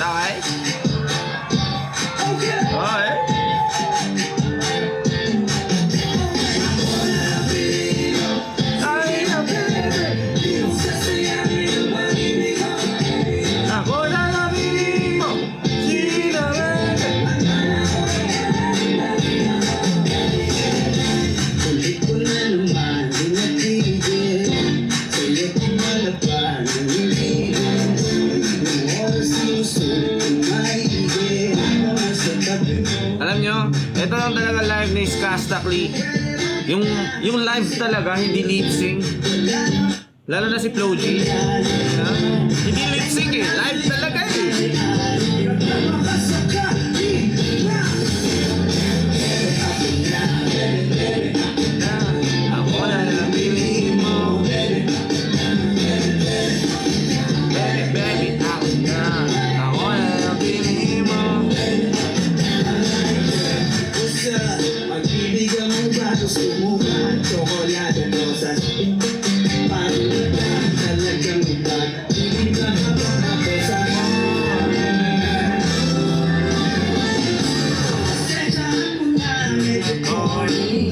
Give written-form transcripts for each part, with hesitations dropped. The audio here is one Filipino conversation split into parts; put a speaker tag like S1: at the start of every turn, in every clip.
S1: Okay? Okay. Ako na nabili mo, sinabi.
S2: Kulit ko na naman, di natigil. Sa'yo kong malapad, nangiligil. Nung oras na gusto kong maigil. Nasa tabi mo.
S1: Alam nyo, ito lang talaga live ni Skastakli. Yung live talaga, hindi lip sync. Lalo na si Flo G. Hindi lip sync eh, live talaga eh. Ako na nabili mo. Baby, baby, ako na. Ako na nabili mo.
S2: Basta, magbibigyan mo ba? Gusto mo ba? Tsokolate, rosas. Parang iba, talagang iba. Hindi ka ako sa mo. Pasensyahan mo na, medyo corny.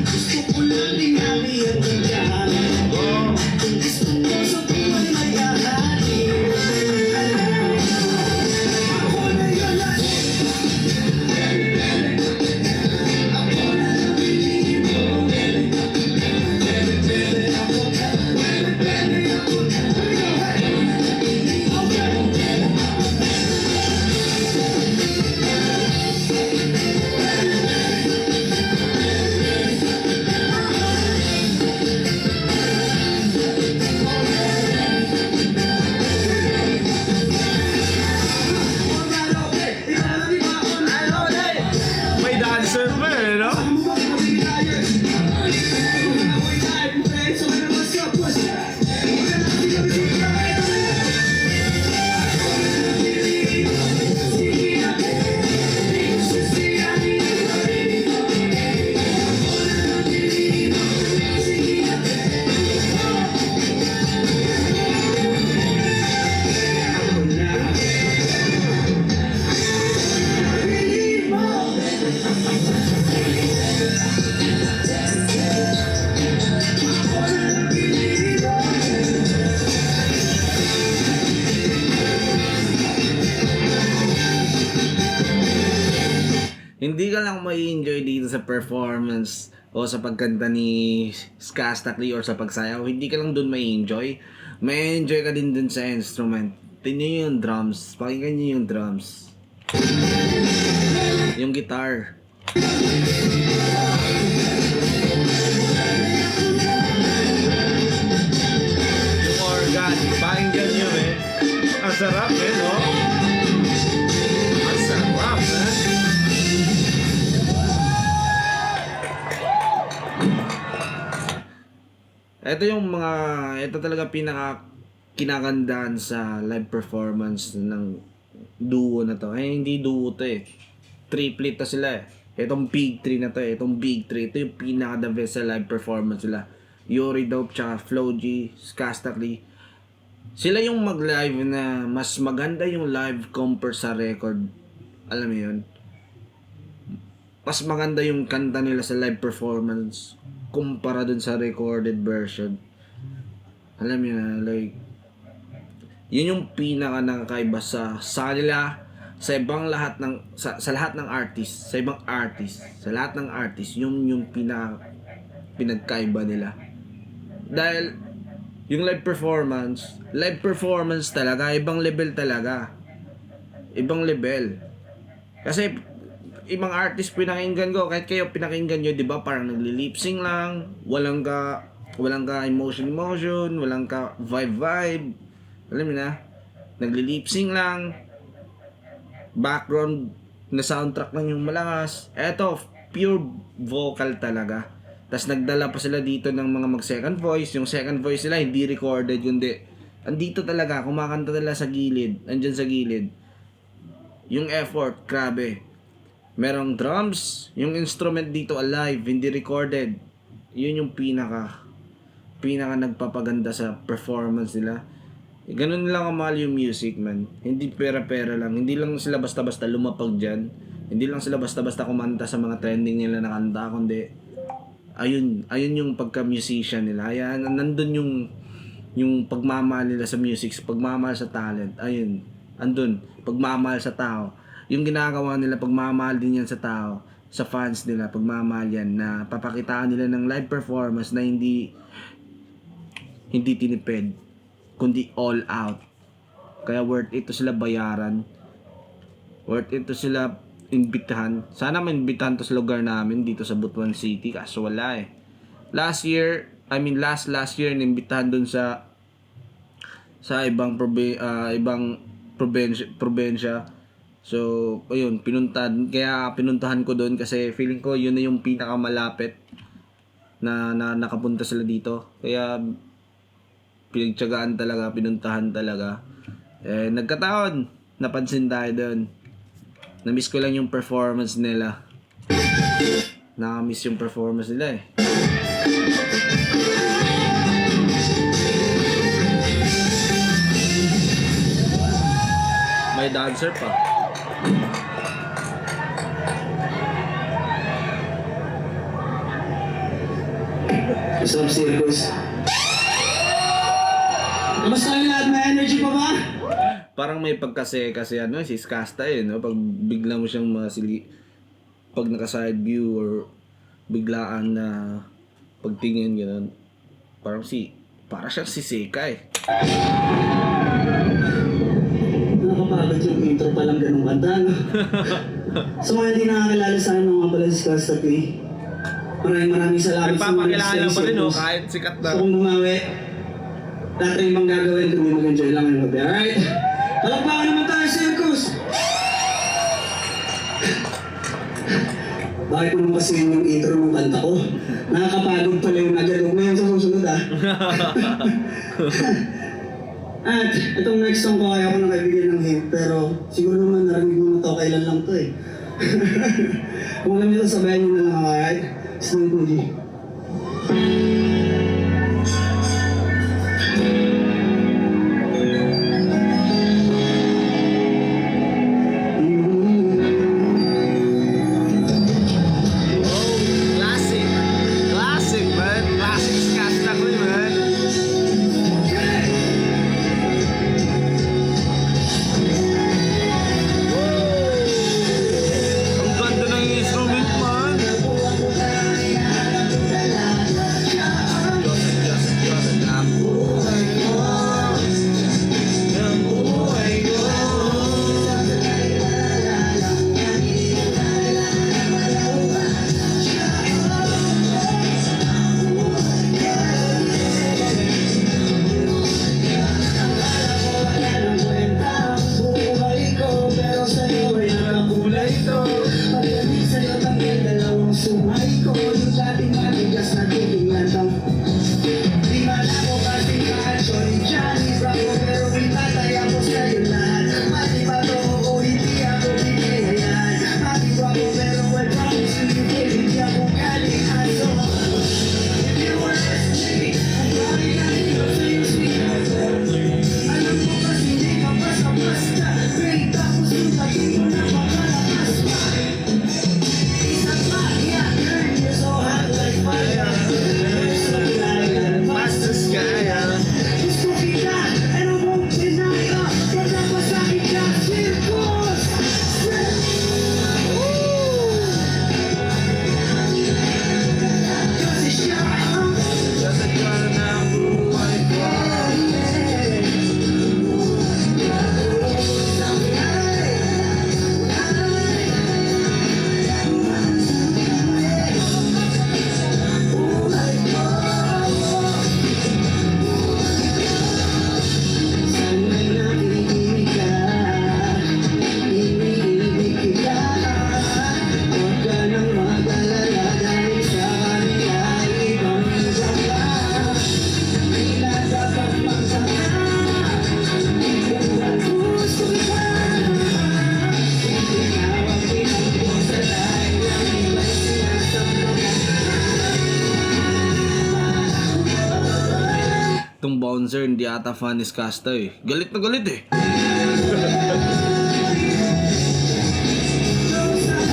S2: Gusto ko lang dinami at nagkahali. Kung gusto mo sa buhay mag-ahali. Ako na yun lang.
S1: May dancer pa eh, no? Hindi ka lang may enjoy dito sa performance o sa pagkanta ni Skastakli or sa pagsayaw. Hindi ka lang dun may enjoy. May enjoy ka din dun sa instrument. Tingnan nyo yung drums. Pakinggan nyo yung drums. Yung guitar. Yung organ. Pakinggan nyo eh. Ang sarap eh, no? Ang sarap eh. Ito talaga pinaka kinagandaan sa live performance ng duo na to. Eh, hindi duo to eh. Triplet to sila eh. Itong Big 3 na to eh. Itong Big 3. Ito yung pinaka the best sa live performance nila. Yuri Dope tsaka Flo G, Skastakli. Sila yung mag-live na mas maganda yung live compare sa record. Alam mo yun? Mas maganda yung kanta nila sa live performance kumpara dun sa recorded version. Alam niyo na, like, yun yung pinaka nakakaiba sa kanila, sa ibang lahat ng sa lahat ng artist, sa ibang artist, sa lahat ng artist, yung pinagkaiba nila. Dahil yung live performance talaga, ibang level talaga. Ibang level. Kasi ibang artist pinakinggan ko, kahit kayo pinakinggan nyo, di ba, parang nagli-lip-sync lang, walang ka emotion, walang ka vibe. Alam mo na, nagli-lip-sync lang, background na soundtrack lang yung malakas. Eto, pure vocal talaga. Tapos nagdala pa sila dito ng mga mag-second voice. Yung second voice nila, hindi recorded, hindi. Andito talaga, kumakanta talaga sa gilid, andyan sa gilid. Yung effort, grabe. Merong drums, yung instrument dito alive, hindi recorded. Yun yung pinaka nagpapaganda sa performance nila. Ganun lang kamahal yung music, man. Hindi pera-pera lang. Hindi lang sila basta-basta lumapag dyan. Hindi lang sila basta-basta kumanta sa mga trending nila na kanta, kundi ayun yung pagka-musician nila. Ayan, nandun yung pagmamahal nila sa music, pagmamahal sa talent. Ayun, andun, pagmamahal sa tao. Yung ginagawa nila, pagmamahal din yan sa tao, sa fans nila, pagmamahal yan na papakitaan nila ng live performance na hindi tinipid, kundi all out. Kaya worth it to sila bayaran. Worth it to sila imbitahan. Sana maimbitahan to sa lugar namin dito sa Butuan City, kaso wala eh. Last year, last year inimbitahan dun sa ibang probensya. So, ayun, pinuntahan ko doon kasi feeling ko yun na yung pinakamalapit na nakapunta sila dito. Kaya pinagtiyagaan talaga, pinuntahan talaga. Nagkataon, napansin tayo doon. Na-miss ko lang yung performance nila. Nakamiss yung performance nila eh. May dancer pa.
S2: What's up, Circus? Kamusta kayo lahat? May energy pa ba?
S1: Parang may pagkase kasi si Skasta no? Pag bigla mo siyang pag naka-side view or biglaan na pagtingin gano'n. Parang siyang si Seka eh.
S2: Nakakapagod yung intro pa lang ganung kanta, no? Sa mga hindi nakakilala sa akin, mga pala si Skasta Play. Maraming salamat sa mga
S1: Nagpapakilala pa rin
S2: Circus.
S1: kahit sikat na.
S2: So kung bumawi, lahat na ibang gagawin kung may mag-enjoy lang yung gabi, alright? Palakpakan naman tayo, Circus! Bakit mo naman kasi yung intro ng kanta ko? Nakakapagod pala yung nagalog na yun sa susunod, ah. At itong next song ko, kaya ko nakibigyan ng hint, pero siguro naman narinig mo na to, kailan lang to eh. Kung alam nyo to, sabayan nyo na lang, alright? Snoop Doggy.
S1: Classic man. Classic Skasta ko man. Ang ganda ng instrument man. sponsor, hindi ata Funnies Casta eh. Galit na galit eh.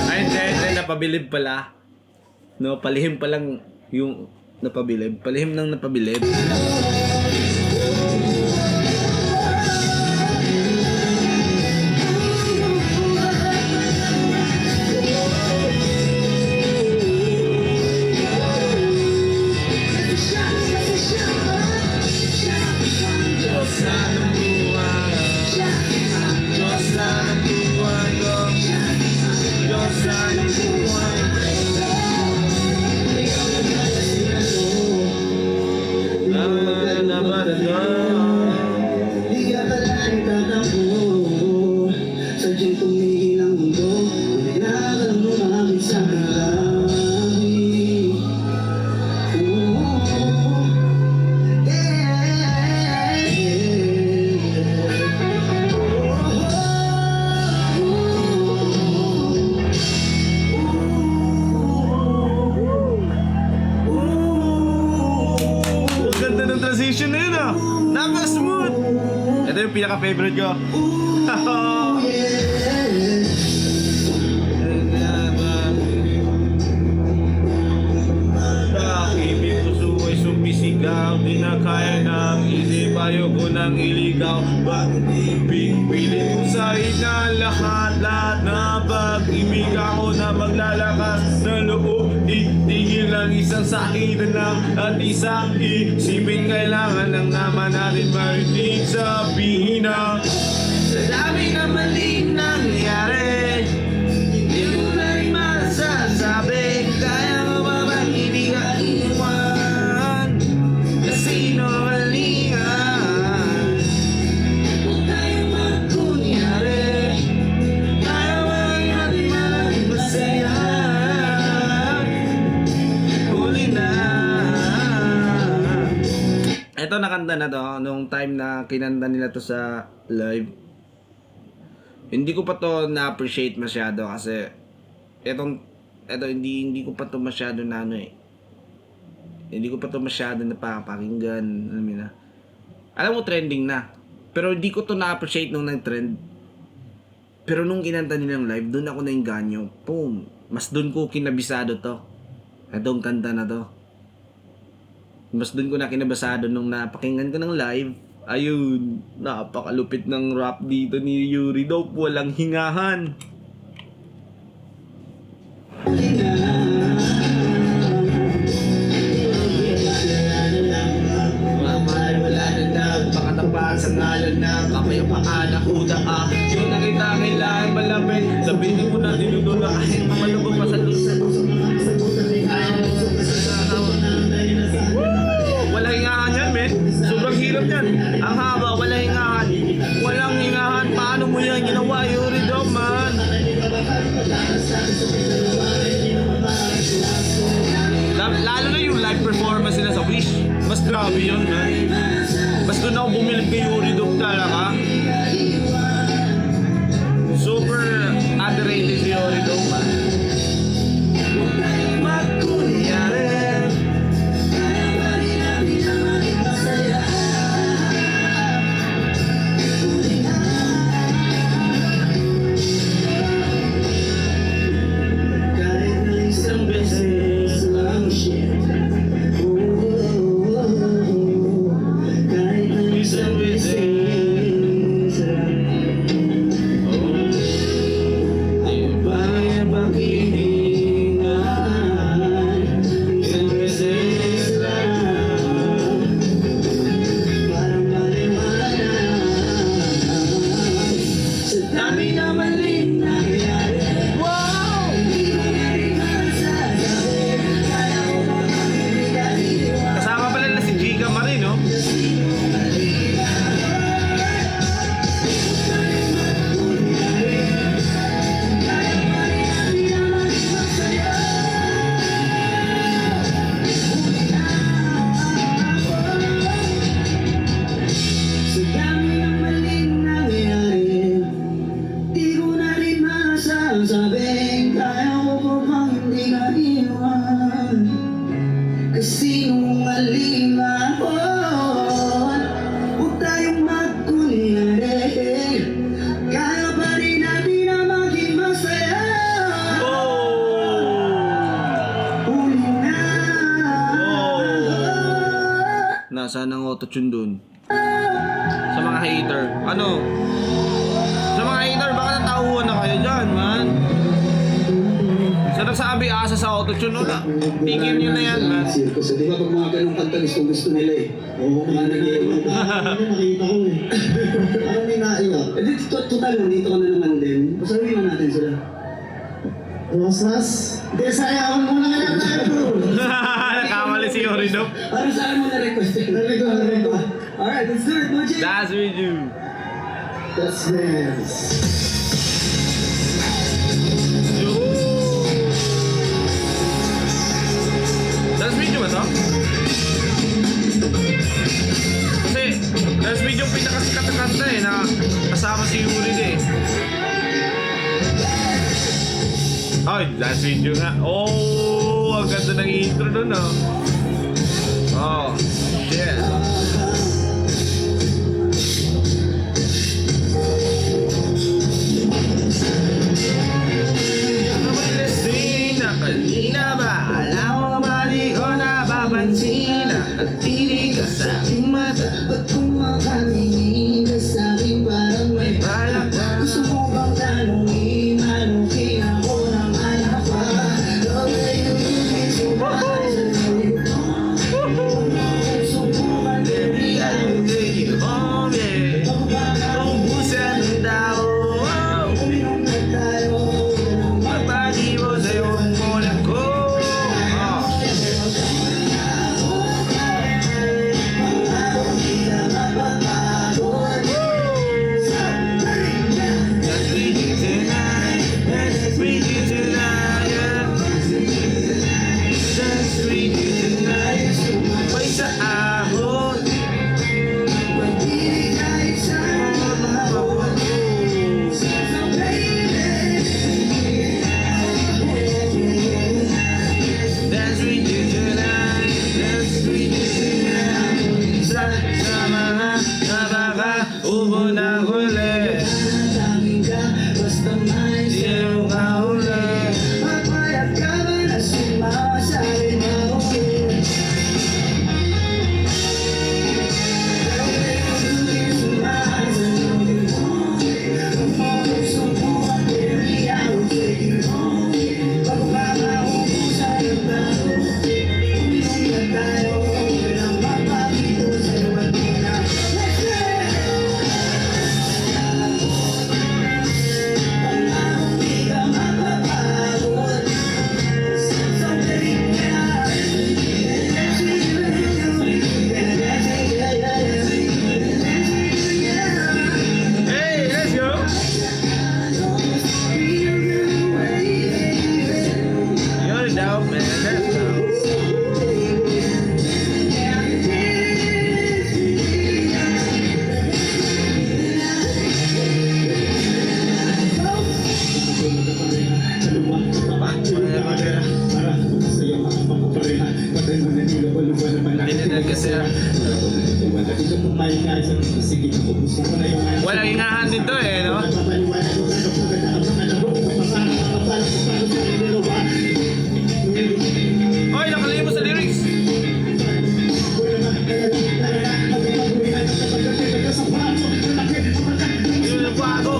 S1: Ay, hindi, napabilib pala. No, palihim pa lang yung napabilib. Palihim ng napabilib.
S2: Di akalain tatakbo. Sadyang tumigil ang mundo. Kailangan lumapit sa langit.
S1: Ganda ng transition na yun ah. Napaka-smooth. Ito yung pinaka-favorite ko. Ibig puso ay sumisigaw. Di na kaya ng isip, ayoko nang iligaw. Bakit ibig pilit ko sa ina lahat na pag-ibig ako na maglalakas na loob. Itigil lang isang sakitan lang at isang isipin. Kailangan lang naman natin marinig sabihin na sa dami na maling nangyari, hindi mo na rin masasabi. Kaya mo ba bang hindi ka iwan? Kasi sinungalingan. Huwag tayong magkunyari. Kaya ba natin maging masaya? Huli na. Ito nakanta na to nung time na kinanta nila to sa live. Hindi ko pa to na-appreciate masyado kasi eto hindi ko pa to masyado na ano eh. Hindi ko pa to masyado napapakinggan, alam mo na. Alam mo trending na. Pero hindi ko to na-appreciate nung nag-trend. Pero nung kinanta nilang live, doon ako nainganyo. Boom. Mas doon ko kinabisado to. Etong kanta na to. Mas doon ko na kinabasado nung napakinggan ko ng live. Ayun, napakalupit ng rap dito ni Yuri Dope. Walang hingahan. Mamay, wala na nagpakatapat sa ngalan ng kapayapaan na kuda ah. Yun na kita kailangan malapit. Sabihin ko na dinudol na kahit mamalubog pa sa lusa. Walang hingahan yan, men. Sobrang hirap yan. Ang haba, walang hingahan. Walang hingahan. Paano mo yan ginawa, Yuri Dope, man? Lalo na yung live performance nila sa Wish. Mas grabe yun, man. Mas doon ako bumilib kay Yuri Dope talaga. Super underrated si Yuri Dope, man. Magkunyari.
S2: Kahit na isang beses lang siya. Kahit na isang beses lang. Di ba makihingan? Isang beses lang. Parang maliwanag sa dami na maling nangyari.
S1: Wow! Kasama pala na si Giga Marin, no?
S2: Sa dami ng maling nangyari, di ko na rin masasabing kaya ko pa bang hindi ka iwan. Kasi nung maling ako,
S1: saan ang auto-tune dun? Sa mga hater. Ano? Sa mga hater, baka natauhan na kayo dyan, man. Sa nagsabi asa sa auto-tune, wala. Tigil nyo na yan, man.
S2: Circus, di ba pag mga ganong kanta gusto nila eh. Oo, mga nag-iiwan. Nakita ko eh. Parang may naiyak. Eh, total, nandito ka na naman din. Pasabihin na natin sila. Rosas? Hindi, sayawan mo na nga tayo, bro.
S1: Nakamali si Oridop.
S2: Parang saan mo na-request? Na-request. Alright, let's do it, Moji.
S1: That's with you.
S2: That's dance.
S1: That's video ba to? Kasi, that's video yung pinakasikat na kanta eh, na kasama si Yuri eh. Ay, that's video nga. Oh, ang ganda ng intro nun oh. Oh, shit. Kanina ba? Alam mo ba di ko napapansin na nagtitig ka sa aking mata?
S2: Ba't kumakaningin ka sa akin parang may balak ka? Gusto mo bang tanungin anong kinako ng anak pa? Okay, yung sumakay sa iyo. Subukan baby,
S1: I'll take you home, yeah. Ubusan ng tao,
S2: uminom na tayo.
S1: magpagi mo sa'yo ang mulang ko. That's with you tonight, that's with you tonight, yeah. That's with you tonight, sumabay sa ahon. Dance with you tonight, dance with you tonight. Sa mga nakaka-ubo na huli,
S2: Tanging ka, basta may
S1: di mo kahuli.
S2: Papayag ka ba na sumasabi na okay?
S1: Hey, let's go! You're dope, man. Let's go. Tinanag kasi walang ingahan dito eh, no? Oy, nakalimos sa lyrics! Yun ang bago!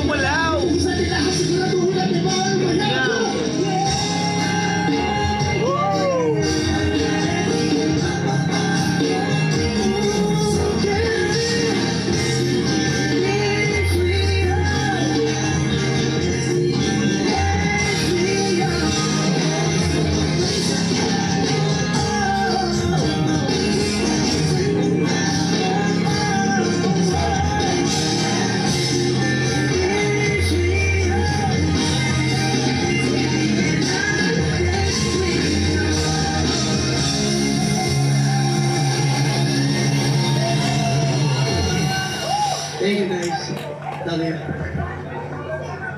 S1: Walaw!
S2: Thank you guys. Love you.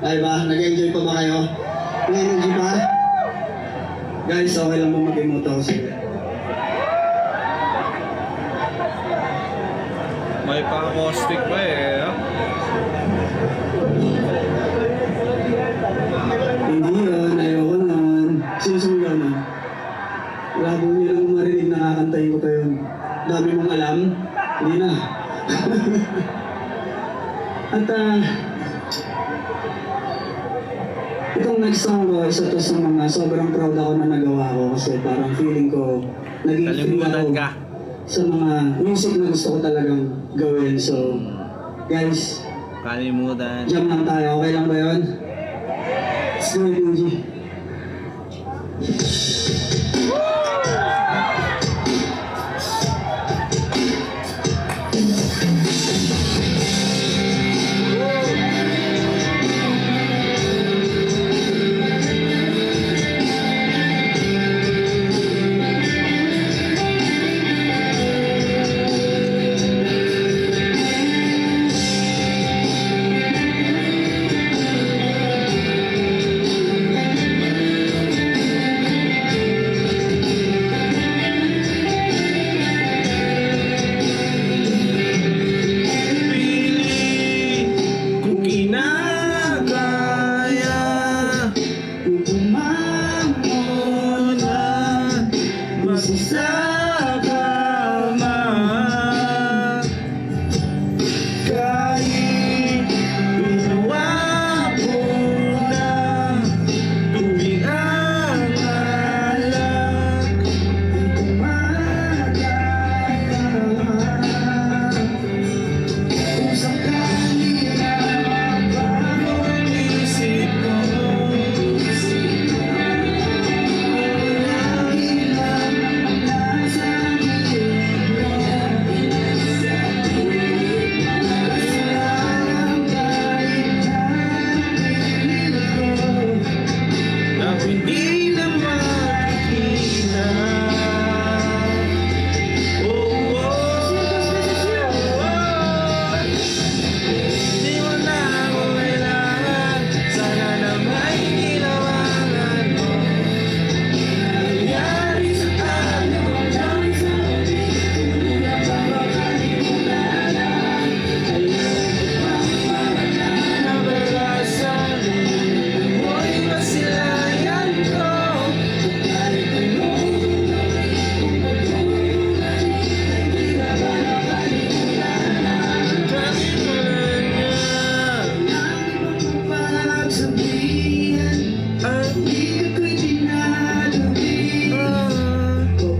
S2: Ay ba? Nag-enjoy pa ba kayo? May energy pa? Guys, okay lang ba mag-emote ako sa'yo?
S1: Naka-acoustic pa eh. No?
S2: Hindi yun, ayoko naman. Sinusunod na. Labo nilang marinig na kakantayin ko pa yun. Dami mong alam? Hindi na. At itong next song ko, isa to sa mga sobrang proud ako na nagawa ko kasi parang feeling ko naging free
S1: Kalimutan
S2: ako
S1: ka.
S2: sa mga music na gusto ko talagang gawin. So, guys,
S1: Kalimutan.
S2: jam lang tayo. Okay lang ba yun? Let's go, Luigi.
S1: Pili kung kinakaya
S2: Tumamon
S1: na magsasama kahit ginawa ko na tubig ang alak.
S2: kung sakali na
S1: Bago ang isip ko, na hindi na makikita. Oh, oh, oh. Di mo na ako kailangan. Sana na may ginawangan mo. Nangyari sa atin ang lang sa nabalasan. Amoy masilayan ko. Bakit mo lang niya
S2: pagsabihan,
S1: ang
S2: di ka ko'y dinalabi.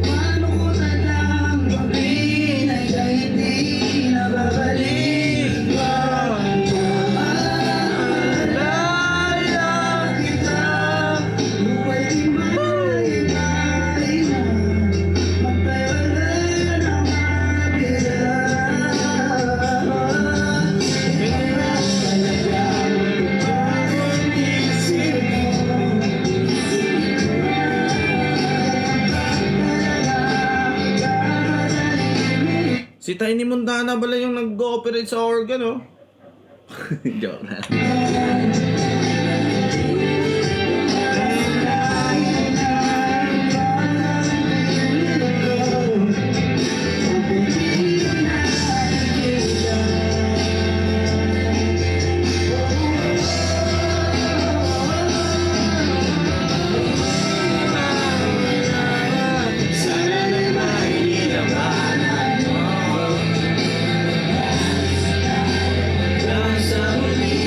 S2: Paano ko na lang gawin ay kahit di na babalik?
S1: Maalala kita.
S2: Buhay di maibay na, magtayo na mabira.
S1: Si Tiny Montana pala yung nag-ooperate sa organ, oh. Joke lang. Sana naman ginawanan mo. Nasa huli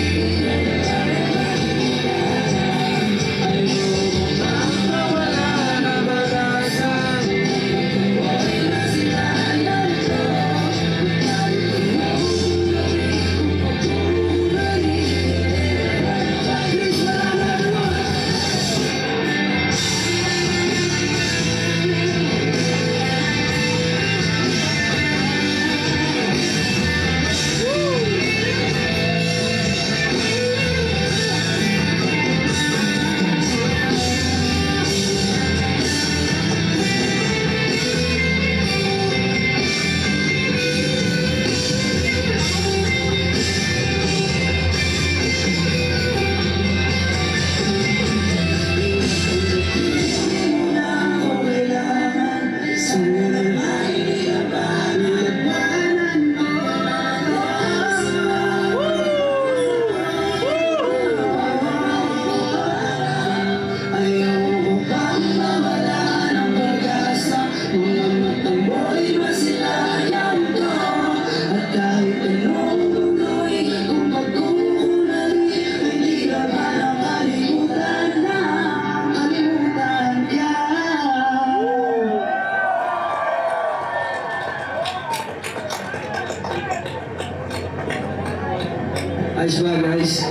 S2: Ayos ba, guys?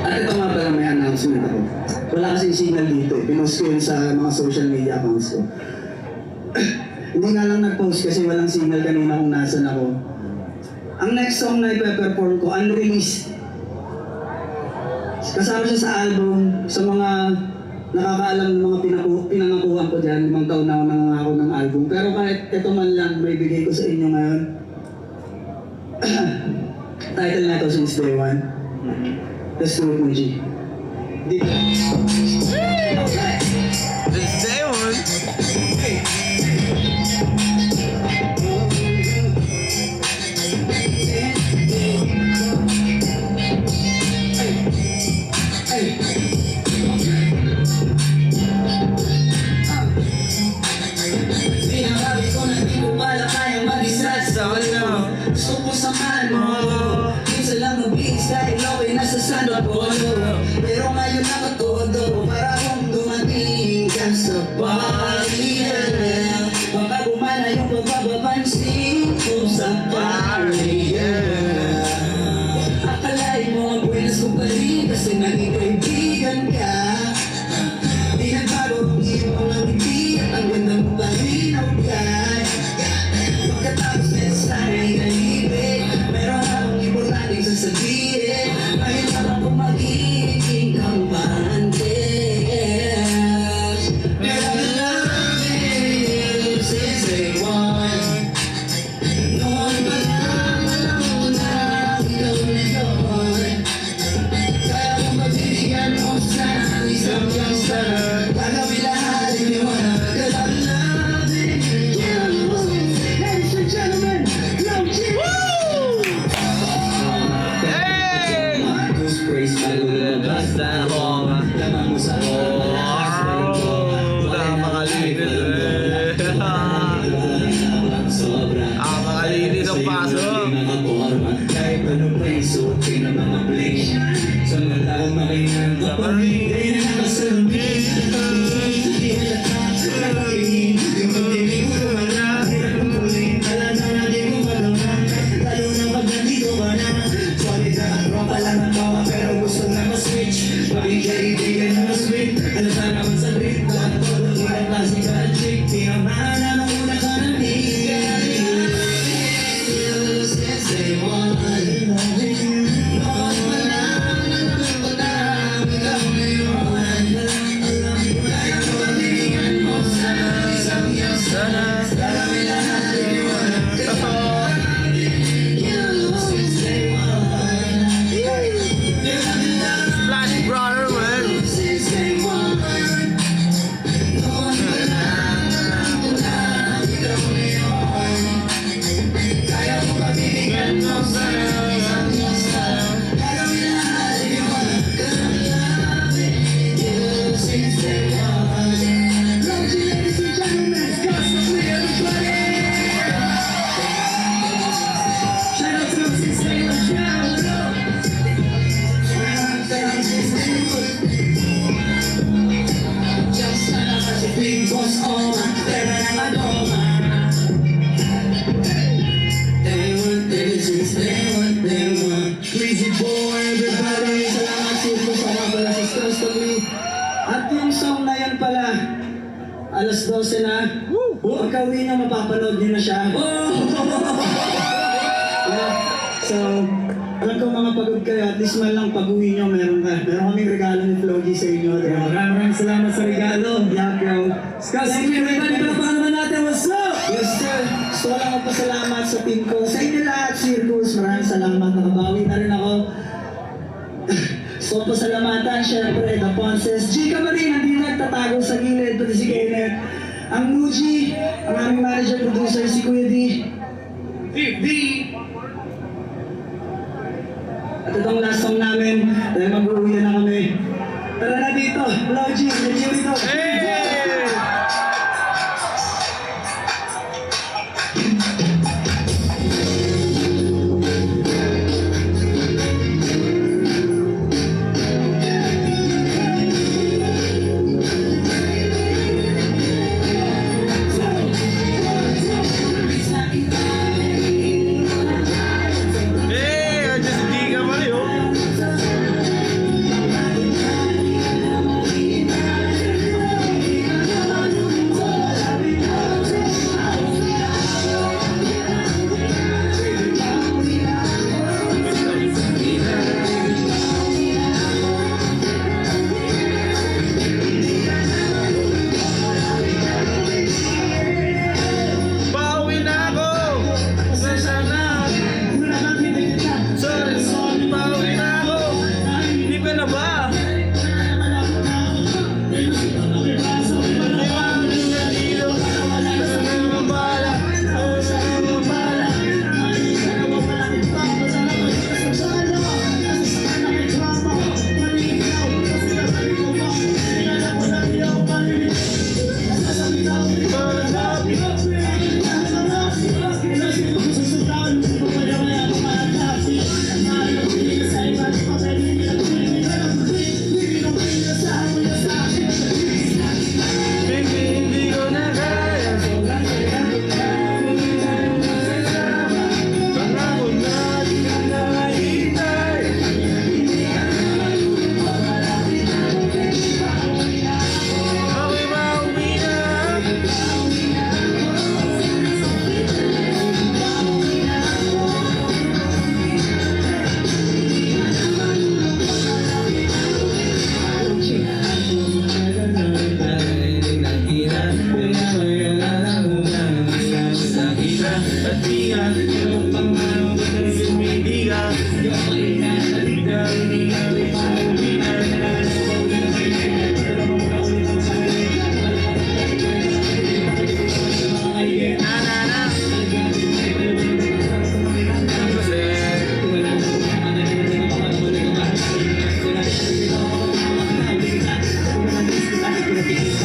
S2: At ito nga pala may announcement ako. Wala kasing signal dito. Pinost ko yun sa mga social media accounts ko. Hindi nga lang nag-post kasi walang signal kanina kung nasan ako. Ang next song na ipe-perform ko, unreleased. Kasama siya sa album, sa mga nakakaalam ng mga pinangakuhan ko dyan, 5 taon na ako nangangako ng album. Pero kahit ito man lang, may bigay ko sa inyo ngayon. Title na ito since day one. Let's do it, Muji. Dito. Okay.
S1: This day one.
S2: Pinangabi ko na di ko pala kayang mag-isa sa wala. Gusto ko samahan mo ako. Minsan lang mabilis dahil ako'y nasa sandal ko. Pero ngayon nakatodo para kung dumating ka sa party. Baka gumana yung pagpapapansin ko sa party. Akalain mo ang buenas ko pa rin kasi naging kaibigan ka. Di nagbago ang iyong mga ngiti at ang ganda mo pa rin ang kaya. Pagkatapos nito sana ay naibig, meron akong importanteng sasabihin. Ngayon naman kung magiging kampante. Pero I love you since day one. Noon pa lang alam mo na ikaw na yun. Kaya kung mabibigyan mo sana ang isang chance na gagawin lahat ng iwan. Cause I love you. Ladies and gentlemen, Low G!
S1: Hey!
S2: Marcos praise
S1: Basta ako nga.
S2: Lamang mo sa
S1: Napakalinis Napakalinis ang pasok.
S2: Kahit anong preso, mga place. Sa mata ko makinang ka pa rin. Di na nakasalamin. Hindi halata, nakakingin. Yung pagdinig ko wala. Hirap ang tuloy, talaga na di mo malama. Lalo na pag nandito ka na. Solid na ang ropa lang ang tawa, pero gusto na ma-switch. Pagkikaibigan na ma-sweet. Ano sa naman sa beat, lahat ko ng ilang klase ka at chick. Di naman na nang una ka ng bigay. Since day one, noon pa lang alam ko na ikaw na yun. Alam ko na yung pabigyan mo sana isang iyong sana. Gagawin lahat ng iwan. Since day one,
S1: Splash brother man.
S2: since day one, noon pa lang alam ko na ikaw na yun. Kaya mo pabigyan mo sana isang iyong sana. Gagawin lahat ng iwan. Since day one. Ladies and gentlemen, gospel everybody. Shout out to them since day one. Shout out. Just na kasi big boss on. Pera ng adoma. Day one. Crazy boy, everybody. Salamat sirko sa mga pala sa Stars to Me. At yung song na yan pala, alas 12 na. Pagka-uwi niyo, mapapanood niyo na siya. Yeah. So, alam ko mga pagod kayo, at least man lang pag-uwi niyo, meron kaming regalo ni Flogi sa inyo. Diba? Maraming salamat sa regalo. Yeah, bro. Thank you, everybody. Palapakan naman natin. What's up? Yes, sir. Gusto ko lang magpasalamat sa team ko. Sa inyo lahat, Circus. Maraming salamat. Nakabawi na rin ako. So, pasalamatan, syempre, The Ponces. G ka pa rin, hindi nagtatago sa gilid, pati si Kenneth. Ang Muji, ang aming manager, producer, si Kuya D. At itong last song namin, dahil mag-uwi na kami. Tara na dito, Logi, review ito.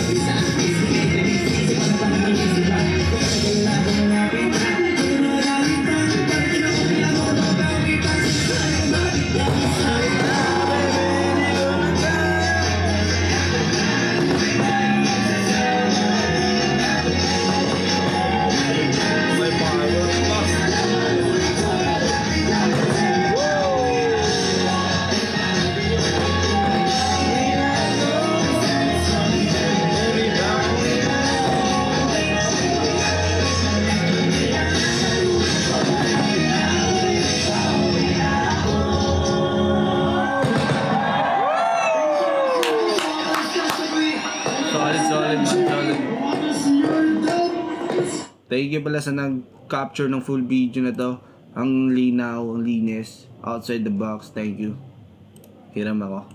S1: May fireworks pa. Solid, solid. Thank you pala sa nag-capture ng full video na to. Ang linaw, ang linis. Outside the box, thank you. Hiram ako.